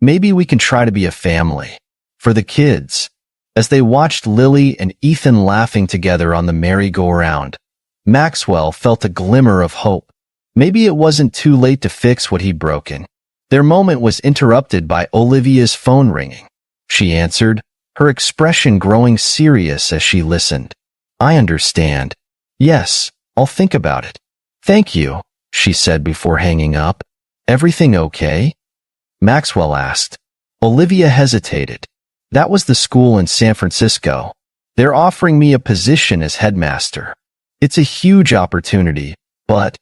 we can try to be a family. For the kids. As they watched Lily and Ethan laughing together on the merry-go-round, Maxwell felt a glimmer of hope. Maybe it wasn't too late to fix what he'd broken. Their moment was interrupted by Olivia's phone ringing. She answered, her expression growing serious as she listened. I understand. Yes, I'll think about it. Thank you, she said before hanging up. Everything okay? Maxwell asked. Olivia hesitated. That was the school in San Francisco. They're offering me a position as headmaster. It's a huge opportunity, but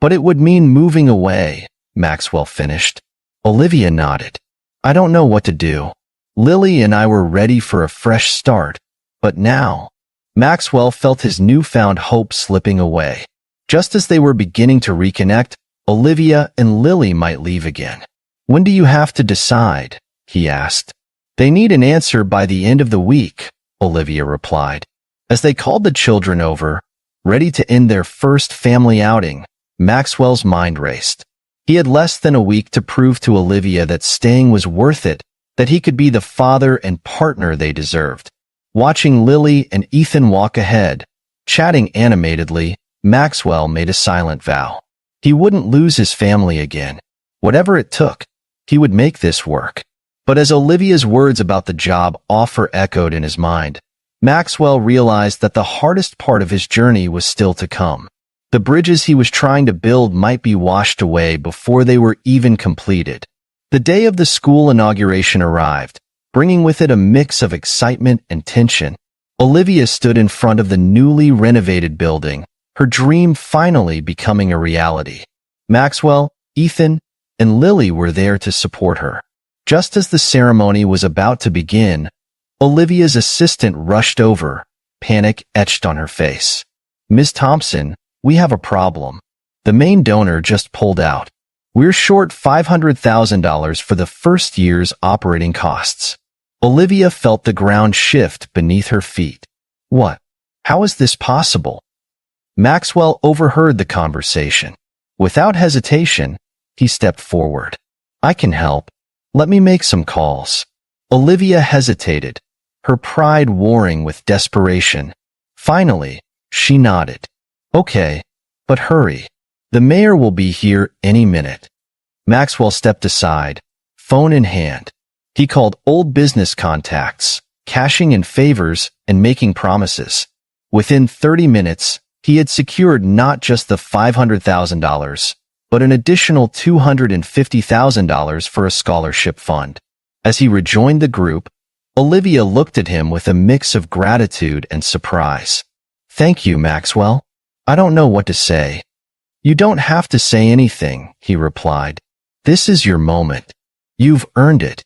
it would mean moving away, Maxwell finished. Olivia nodded. I don't know what to do. Lily and I were ready for a fresh start, but now, Maxwell felt his newfound hope slipping away. Just as they were beginning to reconnect, Olivia and Lily might leave again. When do you have to decide? He asked. They need an answer by the end of the week, Olivia replied. As they called the children over, ready to end their first family outing, Maxwell's mind raced. He had less than a week to prove to Olivia that staying was worth it, that he could be the father and partner they deserved. Watching Lily and Ethan walk ahead, chatting animatedly, Maxwell made a silent vow. He wouldn't lose his family again. Whatever it took, he would make this work. But as Olivia's words about the job offer echoed in his mind, Maxwell realized that the hardest part of his journey was still to come. The bridges he was trying to build might be washed away before they were even completed. The day of the school inauguration arrived, bringing with it a mix of excitement and tension. Olivia stood in front of the newly renovated building, her dream finally becoming a reality. Maxwell, Ethan, and Lily were there to support her. Just as the ceremony was about to begin, Olivia's assistant rushed over, panic etched on her face. Ms. Thompson, we have a problem. The main donor just pulled out. We're short $500,000 for the first year's operating costs. Olivia felt the ground shift beneath her feet. What? How is this possible? Maxwell overheard the conversation. Without hesitation, he stepped forward. I can help. Let me make some calls. Olivia hesitated, her pride warring with desperation. Finally, she nodded. Okay, but hurry. The mayor will be here any minute. Maxwell stepped aside, phone in hand. He called old business contacts, cashing in favors and making promises. Within 30 minutes, he had secured not just the $500,000, but an additional $250,000 for a scholarship fund. As he rejoined the group, Olivia looked at him with a mix of gratitude and surprise. "Thank you, Maxwell. I don't know what to say." "You don't have to say anything," he replied. "This is your moment. You've earned it."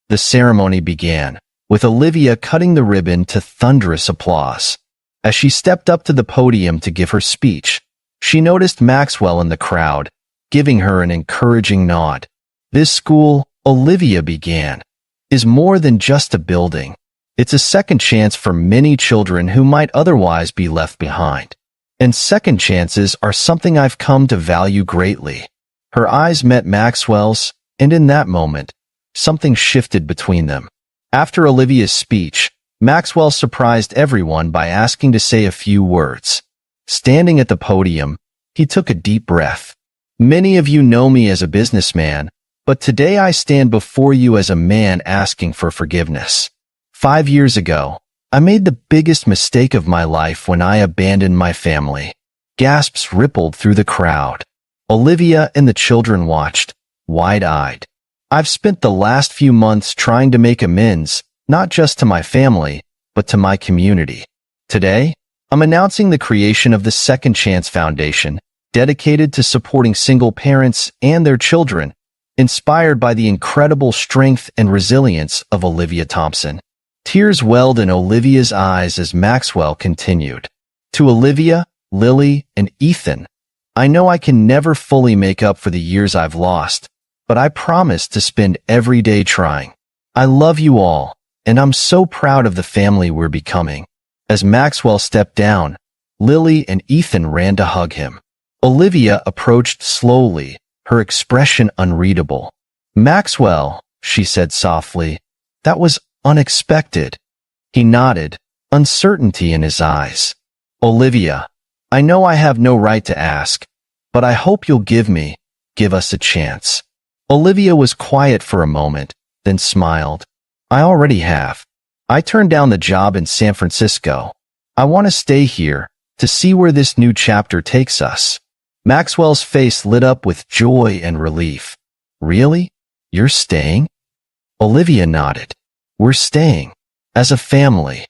The ceremony began, with Olivia cutting the ribbon to thunderous applause. As she stepped up to the podium to give her speech, she noticed Maxwell in the crowd, giving her an encouraging nod. "This school," Olivia began, "is more than just a building. It's a second chance for many children who might otherwise be left behind. And second chances are something I've come to value greatly." Her eyes met Maxwell's, and in that moment, something shifted between them. After Olivia's speech, Maxwell surprised everyone by asking to say a few words. Standing at the podium, he took a deep breath. "Many of you know me as a businessman, but today I stand before you as a man asking for forgiveness. 5 years ago, I made the biggest mistake of my life when I abandoned my family." Gasps rippled through the crowd. Olivia and the children watched, wide-eyed. "I've spent the last few months trying to make amends, not just to my family, but to my community. Today, I'm announcing the creation of the Second Chance Foundation, dedicated to supporting single parents and their children, inspired by the incredible strength and resilience of Olivia Thompson." Tears welled in Olivia's eyes as Maxwell continued. "To Olivia, Lily, and Ethan, I know I can never fully make up for the years I've lost, but I promise to spend every day trying. I love you all, and I'm so proud of the family we're becoming." As Maxwell stepped down, Lily and Ethan ran to hug him. Olivia approached slowly, her expression unreadable. "Maxwell," she said softly, "that was unexpected." He nodded, uncertainty in his eyes. "Olivia, I know I have no right to ask, but I hope you'll give us a chance." Olivia was quiet for a moment, then smiled. "I already have. I turned down the job in San Francisco. I want to stay here, to see where this new chapter takes us." Maxwell's face lit up with joy and relief. "Really? You're staying?" Olivia nodded. "We're staying. As a family."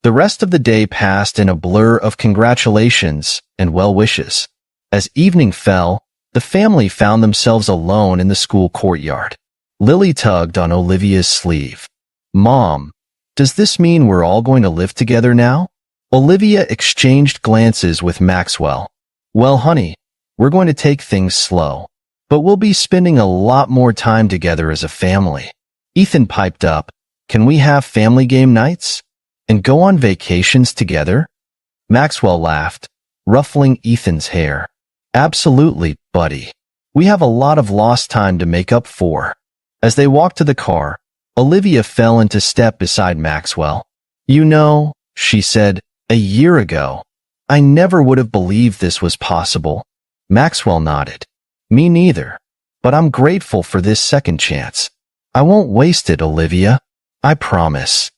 The rest of the day passed in a blur of congratulations and well wishes. As evening fell, the family found themselves alone in the school courtyard. Lily tugged on Olivia's sleeve. "Mom, does this mean we're all going to live together now?" Olivia exchanged glances with Maxwell. "Well, honey, we're going to take things slow, but we'll be spending a lot more time together as a family." Ethan piped up, "Can we have family game nights? And go on vacations together?" Maxwell laughed, ruffling Ethan's hair. "Absolutely, buddy. We have a lot of lost time to make up for." As they walked to the car, Olivia fell into step beside Maxwell. "You know," she said, "a year ago, I never would have believed this was possible." Maxwell nodded. "Me neither. But I'm grateful for this second chance. I won't waste it, Olivia. I promise."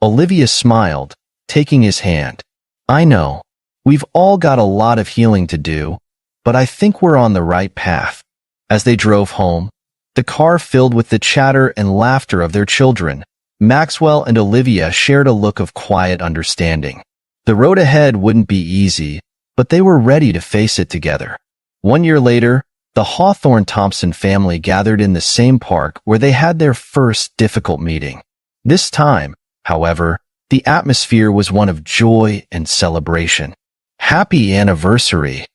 Olivia smiled, taking his hand. "I know. We've all got a lot of healing to do, but I think we're on the right path." As they drove home, the car filled with the chatter and laughter of their children, Maxwell and Olivia shared a look of quiet understanding. The road ahead wouldn't be easy, but they were ready to face it together. 1 year later, the Hawthorne-Thompson family gathered in the same park where they had their first difficult meeting. This time, however, the atmosphere was one of joy and celebration. "Happy anniversary!"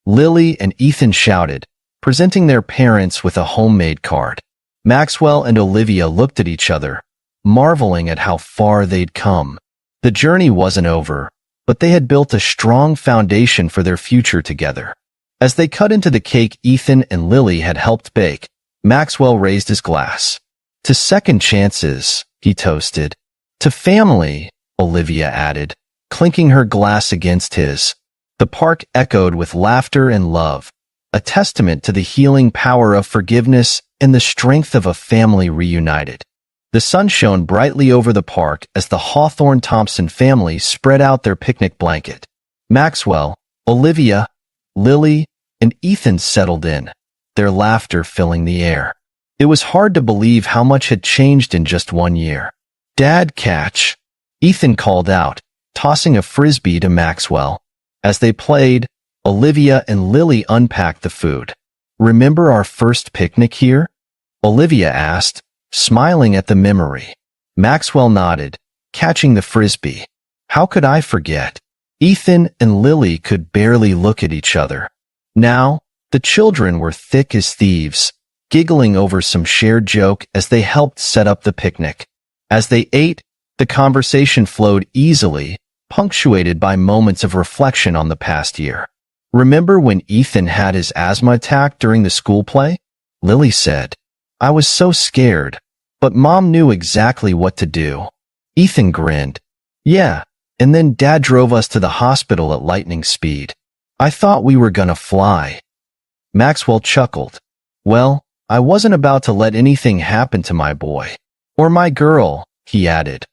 Lily and Ethan shouted, presenting their parents with a homemade card. Maxwell and Olivia looked at each other, marveling at how far they'd come. The journey wasn't over, but they had built a strong foundation for their future together. As they cut into the cake Ethan and Lily had helped bake, Maxwell raised his glass. "To second chances," he toasted. "To family," Olivia added, clinking her glass against his. The park echoed with laughter and love, a testament to the healing power of forgiveness and the strength of a family reunited. The sun shone brightly over the park as the Hawthorne-Thompson family spread out their picnic blanket. Maxwell, Olivia, Lily, and Ethan settled in, their laughter filling the air. It was hard to believe how much had changed in just 1 year. "Dad, catch," Ethan called out, tossing a frisbee to Maxwell. As they played, Olivia and Lily unpacked the food. "Remember our first picnic here?" Olivia asked, smiling at the memory. Maxwell nodded, catching the frisbee. "How could I forget?" Ethan and Lily could barely look at each other. Now, the children were thick as thieves, giggling over some shared joke as they helped set up the picnic. As they ate, the conversation flowed easily, punctuated by moments of reflection on the past year. "Remember when Ethan had his asthma attack during the school play?" Lily said. "I was so scared, but Mom knew exactly what to do." Ethan grinned. "Yeah, and then Dad drove us to the hospital at lightning speed. I thought we were gonna fly." Maxwell chuckled. "Well, I wasn't about to let anything happen to my boy. Or my girl," he added,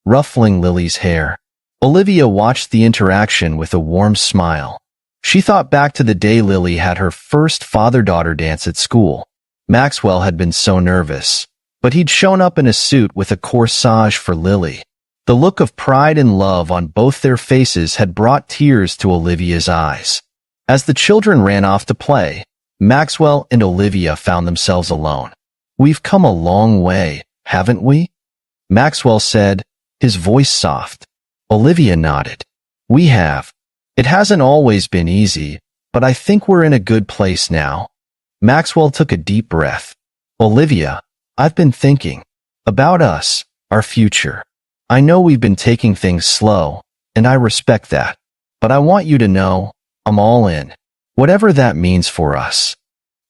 ruffling Lily's hair. Olivia watched the interaction with a warm smile. She thought back to the day Lily had her first father-daughter dance at school. Maxwell had been so nervous, but he'd shown up in a suit with a corsage for Lily. The look of pride and love on both their faces had brought tears to Olivia's eyes. As the children ran off to play, Maxwell and Olivia found themselves alone. "We've come a long way, haven't we?" Maxwell said, his voice soft. Olivia nodded. "We have. It hasn't always been easy, but I think we're in a good place now." Maxwell took a deep breath. "Olivia, I've been thinking about us, our future. I know we've been taking things slow, and I respect that. But I want you to know, I'm all in. Whatever that means for us."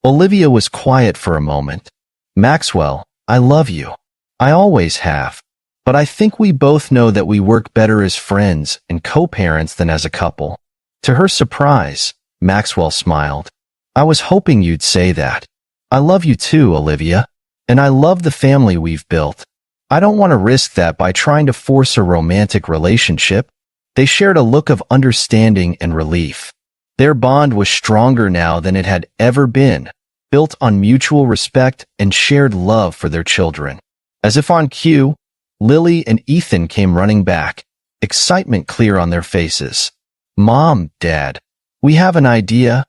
Olivia was quiet for a moment. "Maxwell, I love you. I always have. But I think we both know that we work better as friends and co-parents than as a couple." To her surprise, Maxwell smiled. "I was hoping you'd say that. I love you too, Olivia. And I love the family we've built. I don't want to risk that by trying to force a romantic relationship." They shared a look of understanding and relief. Their bond was stronger now than it had ever been, built on mutual respect and shared love for their children. As if on cue, Lily and Ethan came running back, excitement clear on their faces. "Mom, Dad, we have an idea,"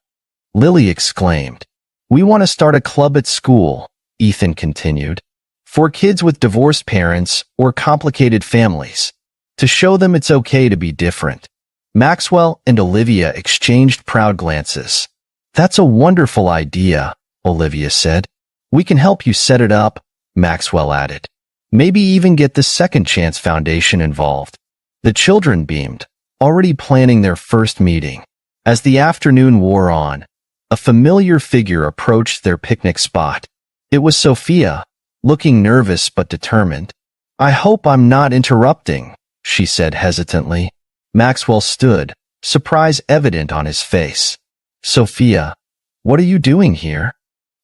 Lily exclaimed. "We want to start a club at school," Ethan continued, "for kids with divorced parents or complicated families, to show them it's okay to be different." Maxwell and Olivia exchanged proud glances. "That's a wonderful idea," Olivia said. "We can help you set it up," Maxwell added. "Maybe even get the Second Chance Foundation involved." The children beamed, already planning their first meeting. As the afternoon wore on, a familiar figure approached their picnic spot. It was Sophia, looking nervous but determined. "I hope I'm not interrupting," she said hesitantly. Maxwell stood, surprise evident on his face. "Sophia, what are you doing here?"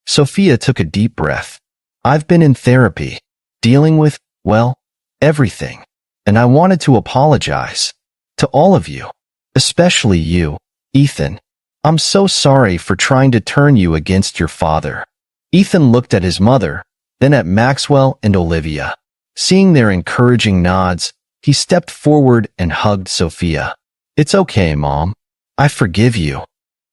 Sophia took a deep breath. "I've been in therapy, dealing with, well, everything. And I wanted to apologize. To all of you. Especially you, Ethan. I'm so sorry for trying to turn you against your father." Ethan looked at his mother, then at Maxwell and Olivia. Seeing their encouraging nods, he stepped forward and hugged Sophia. "It's okay, Mom. I forgive you."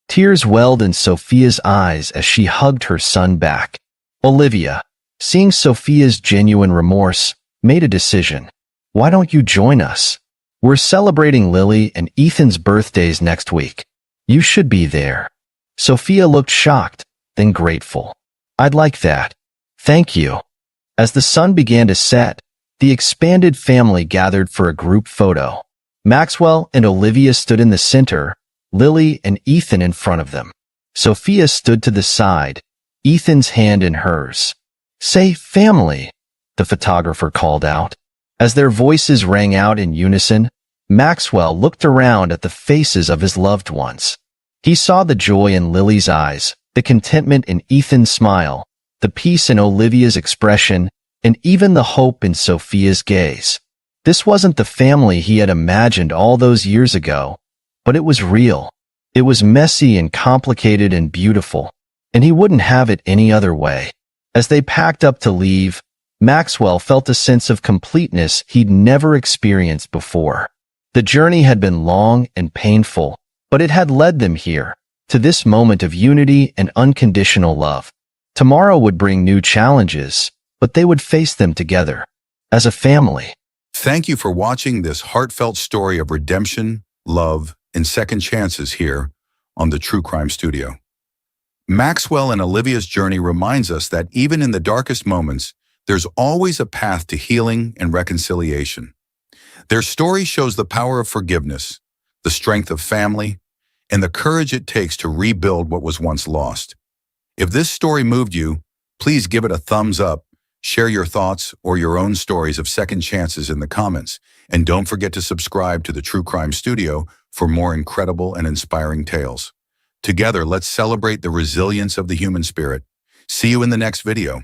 Tears welled in Sophia's eyes as she hugged her son back. Olivia, seeing Sophia's genuine remorse, made a decision. "Why don't you join us? We're celebrating Lily and Ethan's birthdays next week. You should be there." Sophia looked shocked, then grateful. "I'd like that. Thank you." As the sun began to set, the expanded family gathered for a group photo. Maxwell and Olivia stood in the center, Lily and Ethan in front of them. Sophia stood to the side, Ethan's hand in hers. "Say family," the photographer called out. As their voices rang out in unison, Maxwell looked around at the faces of his loved ones. He saw the joy in Lily's eyes, the contentment in Ethan's smile, the peace in Olivia's expression, and even the hope in Sophia's gaze. This wasn't the family he had imagined all those years ago, but it was real. It was messy and complicated and beautiful. and he wouldn't have it any other way. As they packed up to leave, Maxwell felt a sense of completeness he'd never experienced before. The journey had been long and painful, but it had led them here, to this moment of unity and unconditional love. Tomorrow would bring new challenges, but they would face them together, as a family. Thank you for watching this heartfelt story of redemption, love, and second chances here on the True Crime Studio. Maxwell and Olivia's journey reminds us that even in the darkest moments, there's always a path to healing and reconciliation. Their story shows the power of forgiveness, the strength of family, and the courage it takes to rebuild what was once lost. If this story moved you, please give it a thumbs up, share your thoughts or your own stories of second chances in the comments, and don't forget to subscribe to the True Crime Studio for more incredible and inspiring tales. Together, let's celebrate the resilience of the human spirit. See you in the next video.